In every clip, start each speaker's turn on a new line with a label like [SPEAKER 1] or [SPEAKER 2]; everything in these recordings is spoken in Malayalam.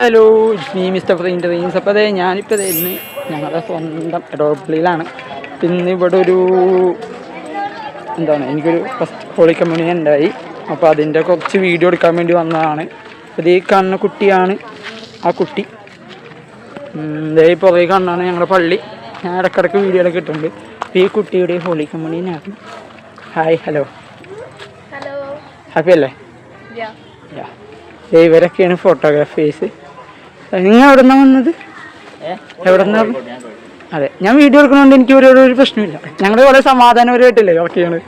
[SPEAKER 1] Hello me mister ഫ്രീൻസ്. അപ്പോൾ അതെ ഞാനിപ്പോൾ ഇന്ന് ഞങ്ങളുടെ സ്വന്തം എടോപ്പള്ളിയിലാണ്. ഇന്ന് ഇവിടെ ഒരു എനിക്കൊരു ഫസ്റ്റ് ഹോളി കമ്മ്യൂണിയൻ ഉണ്ടായി. അപ്പോൾ അതിൻ്റെ കുറച്ച് വീഡിയോ എടുക്കാൻ വേണ്ടി വന്നതാണ്. അത് ഈ കാണുന്ന കുട്ടിയാണ് ആ കുട്ടി. ഇതേ പുറകെ കാണുന്നതാണ് ഞങ്ങളുടെ പള്ളി. ഞാൻ ഇടയ്ക്കിടയ്ക്ക് വീഡിയോയിലൊക്കെ ഇട്ടിട്ടുണ്ട്. ഈ കുട്ടിയുടെ ഹോളി കമ്മ്യൂണിയനാണ്. ഹായ് ഹലോ ഹാപ്പി അല്ലേ? ഇവരൊക്കെയാണ് ഫോട്ടോഗ്രാഫേഴ്സ്. നിങ്ങൾ എവിടെ നിന്നാണ് വന്നത്? എവിടെ നിന്നാണ്? അതെ, ഞാൻ വീഡിയോ എടുക്കുന്നതുകൊണ്ട് എനിക്ക് ഒരു പ്രശ്നമില്ല. ഞങ്ങൾ വളരെ സമാധാനപരമായിട്ടില്ലേ വർക്ക് ചെയ്യണത്.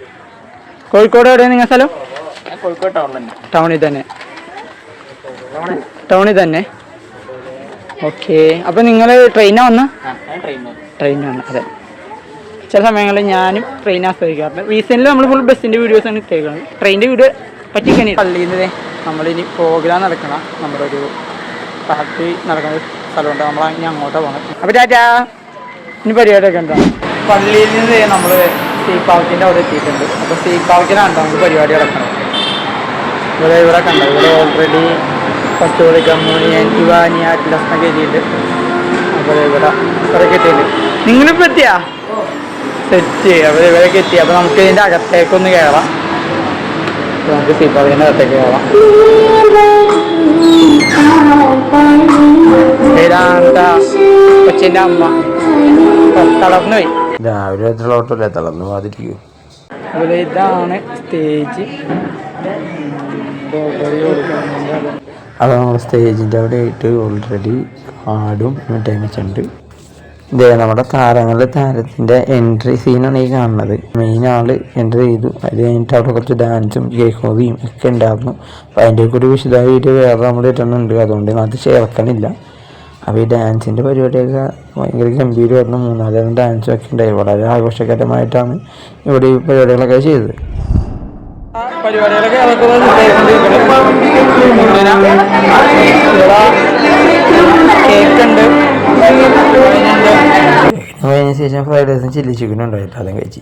[SPEAKER 1] കോഴിക്കോട് എവിടെയാണ് നിങ്ങൾ സ്ഥലം? ടൗണിൽ തന്നെ. ഓക്കെ, അപ്പം നിങ്ങൾ ട്രെയിനാണ് വന്ന? ട്രെയിനാണ്. അതെ, ചില സമയങ്ങളിൽ ഞാനും ട്രെയിൻ ആസ്വദിക്കാറുണ്ട്. റീസെൻ്റ്ലി നമ്മൾ ഫുൾ ബസ്സിൻ്റെ വീഡിയോസാണ് ഇട്ടേക്കുന്നത്. ട്രെയിനിൻ്റെ വീഡിയോ പറ്റിക്കണേ. പള്ളിയിൽ നിന്ന് നമ്മളിനി പ്രോഗ്രാം നടക്കണം. നമ്മുടെ ഒരു പാർട്ടി നടക്കുന്ന സ്ഥലമുണ്ട്. നമ്മൾ ഇനി അങ്ങോട്ടാണ് പോകണം. അപ്പോൾ ടാറ്റാ. ഇനി പരിപാടിയൊക്കെ എന്താണ്? പള്ളിയിൽ നിന്ന് നമ്മൾ സീ പാർക്കിൻ്റെ അവിടെ എത്തിയിട്ടുണ്ട്. അപ്പോൾ സീ പാർക്കിലാണ് നമുക്ക് പരിപാടി നടക്കണം. ഇവിടെ കണ്ടോ, ഇവിടെ ഓൾറെഡി ഫസ്റ്റ് ഹോളി കമ്മ്യൂണിയൻ ഇവാനി അറ്റ്ലസ് എന്നൊക്കെ എത്തിയിട്ടുണ്ട്. അപ്പോൾ ഇവിടെ എത്തിയിട്ടുണ്ട്. നിങ്ങളിപ്പോൾ എത്തിയാ? സെറ്റ്. അപ്പോൾ ഇവരൊക്കെ എത്തി. അപ്പോൾ നമുക്ക് ഇതിൻ്റെ അകത്തേക്കൊന്ന് കയറാം. നമുക്ക് സീ പാർക്കിൻ്റെ അകത്തേക്ക് കയറാം. കൊച്ചിൻ്റെ അമ്മ തളർന്നു പോയി.
[SPEAKER 2] രാവിലെ തളർന്നു പോകാതിരിക്കും.
[SPEAKER 1] അതുപോലെ ഇതാണ് സ്റ്റേജ്.
[SPEAKER 2] അപ്പോൾ നമ്മൾ സ്റ്റേജിൻ്റെ അവിടെ ആയിട്ട് ഓൾറെഡി ആടും ടൈമിച്ചുണ്ട്. ഇതേ നമ്മുടെ താരത്തിൻ്റെ എൻട്രി സീനാണ് ഈ കാണുന്നത്. മെയിൻ ആള് എൻട്രി ചെയ്തു. അത് കഴിഞ്ഞിട്ട് അവിടെ കുറച്ച് ഡാൻസും കേക്ക് ഹോബിയും ഒക്കെ ഉണ്ടായിരുന്നു. അപ്പോൾ അതിൻ്റെയൊക്കെ ഒരു വിശദമായ വീഡിയോ വേറെ നമ്മൾ ഇട്ടിട്ടുണ്ട്. അതുകൊണ്ട് അത് ചേർക്കണില്ല. അപ്പോൾ ഈ ഡാൻസിൻ്റെ പരിപാടിയൊക്കെ ഭയങ്കര ഗംഭീരമായിരുന്നു. 3-4 ഡാൻസും ഒക്കെ ഉണ്ടായി. വളരെ ആഘോഷകരമായിട്ടാണ് ഇവിടെ ഈ പരിപാടികളൊക്കെ ചെയ്തത്. അതിന് ശേഷം ഫ്രൈഡ് റൈസും ചില്ലി ചിക്കനും ഉണ്ടായിട്ട് അതും കഴിച്ച്.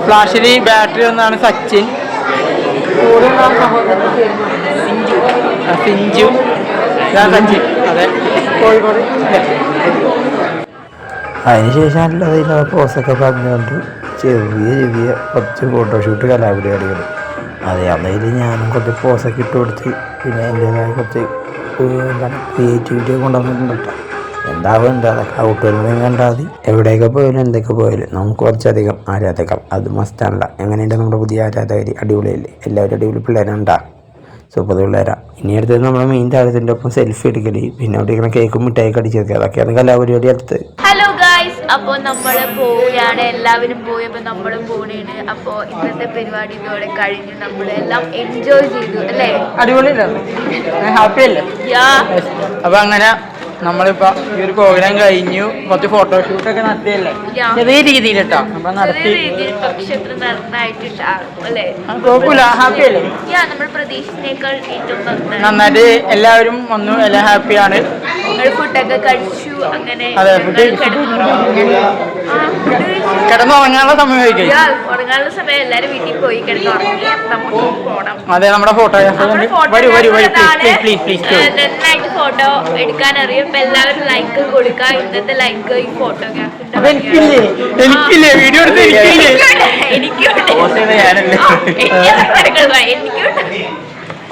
[SPEAKER 1] ഫ്ലാഷിൽ ബാറ്ററി ഒന്നാണ് സച്ചിൻ, സിഞ്ചു, സച്ചിൻ. അതെ, കോഴിക്കോട്.
[SPEAKER 2] അതിനുശേഷം അല്ലാതെ പോസൊക്കെ പറഞ്ഞുകൊണ്ട് ചെറിയ കുറച്ച് ഫോട്ടോഷൂട്ട് കലാപരിപാടികൾ. അതെ, അതിൽ ഞാനും കുറച്ച് പോസൊക്കെ ഇട്ട് കൊടുത്ത് പിന്നെ എൻ്റേതായ കുറച്ച് ക്രിയേറ്റിവിറ്റി കൊണ്ടുവന്നിട്ടുണ്ട് കേട്ടോ. എന്താവും അതൊക്കെ ഔട്ട്ഡോറിൽ കണ്ടാൽ മതി. എവിടെയൊക്കെ പോയാലും എന്തൊക്കെ പോയാലും നമുക്ക് കുറച്ചധികം ആരാധകർ അത് മസ്റ്റാണല്ല. എങ്ങനെയുണ്ട് നമ്മുടെ പുതിയ ആരാധകർ? അടിപൊളിയല്ലേ? എല്ലാവരും അടിപൊളി പിള്ളേരുണ്ടാ, സൂപ്പർ പിള്ളേരാ. ഇനി അടുത്തത് നമ്മുടെ മെയിൻ താരത്തിൻ്റെ ഒപ്പം സെൽഫി എടുക്കല്, പിന്നെ അവിടെ ഇങ്ങനെ കേക്കും മിഠായി കടിച്ചെടുക്കുക. അതൊക്കെയാണ് കലാപരിപാടി അടുത്ത്.
[SPEAKER 3] ഹലോ ഗായ്സ്, അപ്പോൾ നമ്മൾ പോവുകയാണ്. എല്ലാവരും പോയപ്പോൾ നമ്മളും പോണേണ്. അപ്പോൾ ഇന്നത്തെ പരിപാടി ഇതോടെ കഴിഞ്ഞു. നമ്മളെല്ലാം എൻജോയ് ചെയ്തു അല്ലേ?
[SPEAKER 1] അടിപൊളിയല്ലേ? ഹാപ്പി അല്ലേ? അപ്പൊ അങ്ങനെ നമ്മളിപ്പോ ഈ ഒരു പ്രോഗ്രാം കഴിഞ്ഞു. കുറച്ച് ഫോട്ടോഷൂട്ടൊക്കെ നടത്തിയല്ലേ? ചെറിയ രീതിയിൽ കേട്ടോ നമ്മൾ നടത്തി. കുഴപ്പമില്ല, ഹാപ്പി അല്ലേ? നന്നായിട്ട് എല്ലാവരും വന്നു. എല്ലാം ഹാപ്പിയാണ്.
[SPEAKER 3] ഫുഡൊക്കെ കഴിച്ചു. അങ്ങനെ
[SPEAKER 1] അതെ, ഫുഡ് കിടന്നുറങ്ങാനുള്ള സമയം
[SPEAKER 3] ഉറങ്ങാനുള്ള സമയം. എല്ലാരും വീട്ടിൽ പോയി കിടന്നുറങ്ങി. നമുക്ക് പോണം.
[SPEAKER 1] അതെ, നമ്മുടെ ഫോട്ടോഗ്രാഫർ
[SPEAKER 3] നന്നായിട്ട് ഫോട്ടോ എടുക്കാൻ അറിയും. ഇപ്പൊ എല്ലാവരും ലൈക്ക് കൊടുക്കുക. ഇന്നത്തെ ലൈക്ക് ഈ ഫോട്ടോഗ്രാഫിന്റെ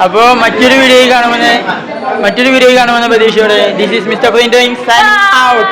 [SPEAKER 1] അപ്പോ മറ്റൊരു വീഡിയോ കാണുമെന്ന് പ്രതീക്ഷയോടെ this is mister sign out.